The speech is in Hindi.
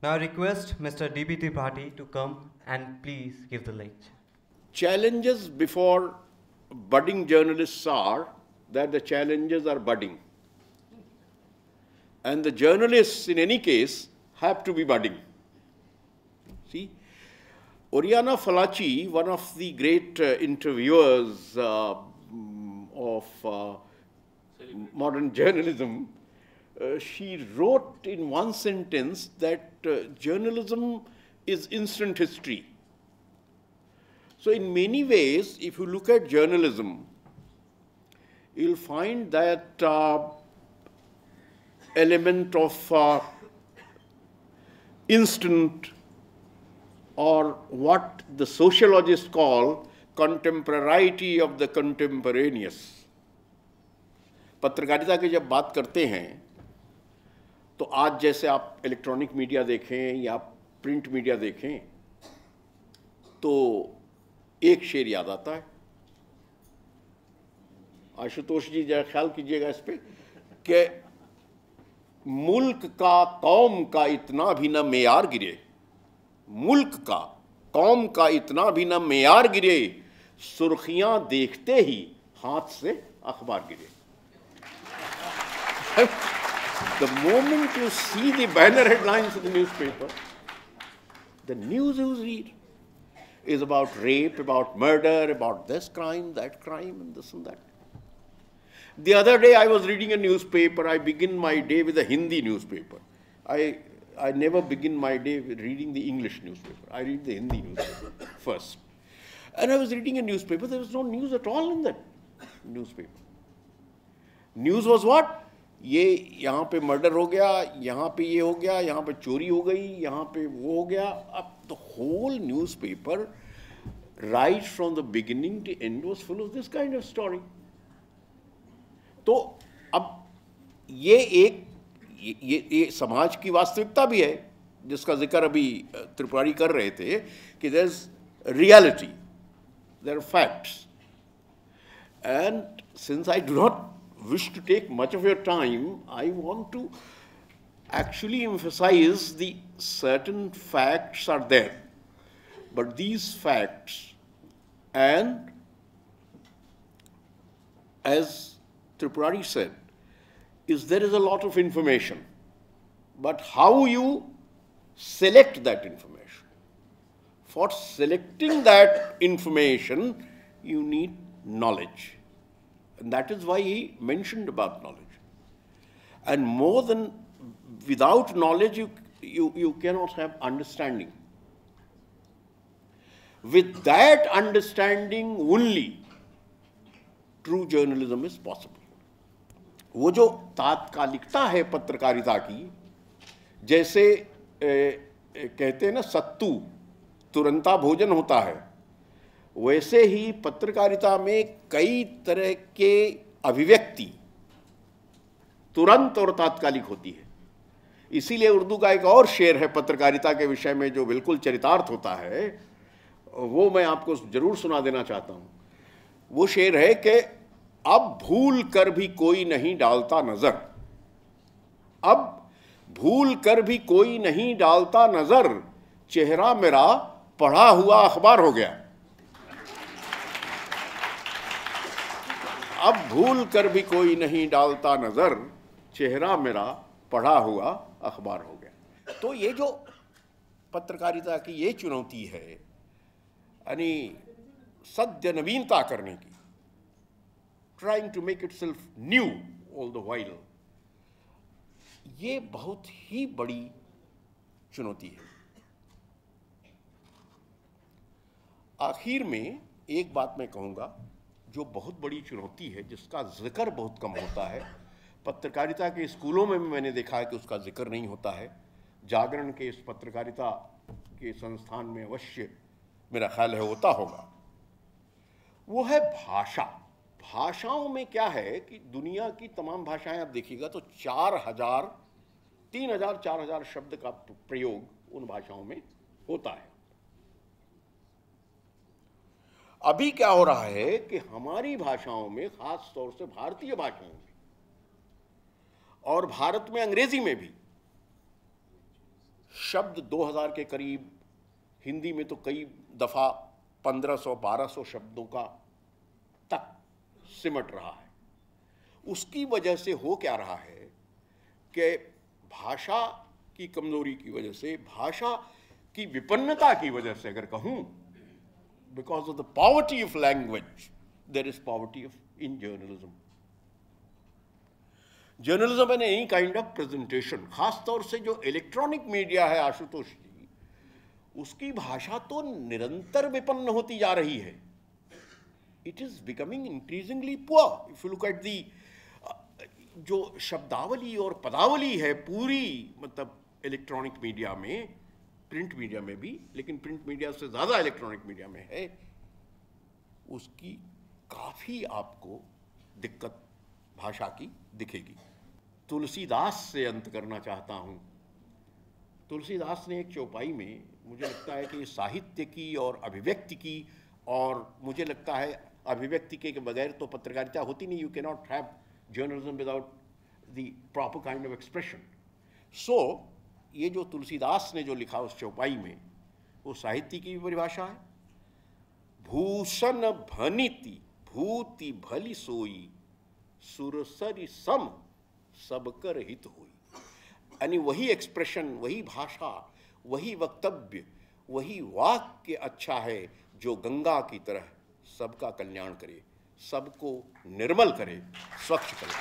Now I request Mr. D.B. Tripathi to come and please give the lecture. Challenges before budding journalists are that the challenges are budding. And the journalists, in any case, have to be budding. See, Oriana Fallaci, one of the great interviewers of modern journalism, she wrote in one sentence that journalism is instant history. So in many ways, if you look at journalism, you'll find that element of instant, or what the sociologists call contemporaneity of the contemporaneous. पत्रकारिता की जब बात करते हैं तो आज जैसे आप इलेक्ट्रॉनिक मीडिया देखें या प्रिंट मीडिया देखें तो एक शेर याद आता है, आशुतोष जी जरा ख्याल कीजिएगा इस पे, कि मुल्क का कौम का इतना भी न मेयार गिरे, मुल्क का कौम का इतना भी न मेयार गिरे, सुर्खियां देखते ही हाथ से अखबार गिरे. The moment you see the banner headlines of the newspaper, the news you read is about rape, about murder, about this crime, that crime, and this and that. The other day I was reading a newspaper. I begin my day with a Hindi newspaper. I never begin my day with reading the English newspaper. I read the Hindi newspaper first. And I was reading a newspaper. There was no news at all in that newspaper. News was what? ये यहाँ पे मर्डर हो गया, यहाँ पे ये हो गया, यहाँ पे चोरी हो गई, यहाँ पे वो हो गया. अब the whole newspaper, right from the beginning to end, was full of this kind of story. तो अब ये समाज की वास्तविकता भी है जिसका जिक्र अभी त्रिपुरारी कर रहे थे कि there is reality, there are facts. And since I do not wish to take much of your time, I want to actually emphasize the certain facts are there. But these facts, and as Tripurari said, there is a lot of information, but how you select that information. For selecting that information, you need knowledge. And that is why he mentioned about knowledge. And more than, without knowledge, you cannot have understanding. With that understanding only, true journalism is possible. वो जो तात्कालिकता है पत्रकारिता की, जैसे कहते हैं ना सत्तू तुरंता भोजन होता है, वैसे ही पत्रकारिता में कई तरह के अभिव्यक्ति तुरंत और तात्कालिक होती है. इसीलिए उर्दू का एक और शेर है पत्रकारिता के विषय में जो बिल्कुल चरितार्थ होता है, वो मैं आपको जरूर सुना देना चाहता हूँ. वो शेर है कि अब भूल कर भी कोई नहीं डालता नजर, अब भूल कर भी कोई नहीं डालता नजर, चेहरा मेरा पढ़ा हुआ अखबार हो गया. अब भूल कर भी कोई नहीं डालता नजर, चेहरा मेरा पढ़ा हुआ अखबार हो गया. तो ये जो पत्रकारिता की ये चुनौती है, यानी सद्य नवीनता करने की, trying to make itself new all the while, ये बहुत ही बड़ी चुनौती है. आखिर में एक बात मैं कहूँगा जो बहुत बड़ी चुनौती है, जिसका जिक्र बहुत कम होता है. पत्रकारिता के स्कूलों में भी मैंने देखा है कि उसका जिक्र नहीं होता है. जागरण के इस पत्रकारिता के संस्थान में अवश्य मेरा ख्याल है होता होगा. वो है भाषा. भाषाओं में क्या है कि दुनिया की तमाम भाषाएं आप देखिएगा तो 4000, 3000, 4000 शब्द का प्रयोग उन भाषाओं में होता है. अभी क्या हो रहा है कि हमारी भाषाओं में, खास तौर से भारतीय भाषाओं में और भारत में अंग्रेजी में भी शब्द 2000 के करीब, हिंदी में तो कई दफ़ा 1500-1200 शब्दों का तक सिमट रहा है। उसकी वजह से हो क्या रहा है कि भाषा की कमज़ोरी की वजह से, भाषा की विपन्नता की वजह से अगर कहूँ, because of the poverty of language there is poverty of in journalism. Journalism an any kind of presentation, खासतौर से जो इलेक्ट्रॉनिक मीडिया है आशुतोष जी, उसकी भाषा तो निरंतर विपन्न होती जा रही है। It is becoming increasingly poor. If you look at the जो शब्दावली और पदावली है पूरी, मतलब इलेक्ट्रॉनिक मीडिया में, प्रिंट मीडिया में भी, लेकिन प्रिंट मीडिया से ज़्यादा इलेक्ट्रॉनिक मीडिया में है, उसकी काफ़ी आपको दिक्कत भाषा की दिखेगी। तुलसीदास से अंत करना चाहता हूँ। तुलसीदास ने एक चौपाई में, मुझे लगता है कि साहित्य की और अभिव्यक्ति की, और मुझे लगता है अभिव्यक्ति के बगैर तो पत्रकारिता होती नहीं। You can not have journalism without the proper kind of expression. So ये जो तुलसीदास ने जो लिखा उस चौपाई में, वो साहित्य की परिभाषा है। भूषण भनिति भूति भली सोई, सुरसरि सम सबकर हित होई। यानी वही एक्सप्रेशन, वही भाषा, वही वक्तव्य, वही वाक्य अच्छा है जो गंगा की तरह सबका कल्याण करे, सबको निर्मल करे, स्वच्छ करे।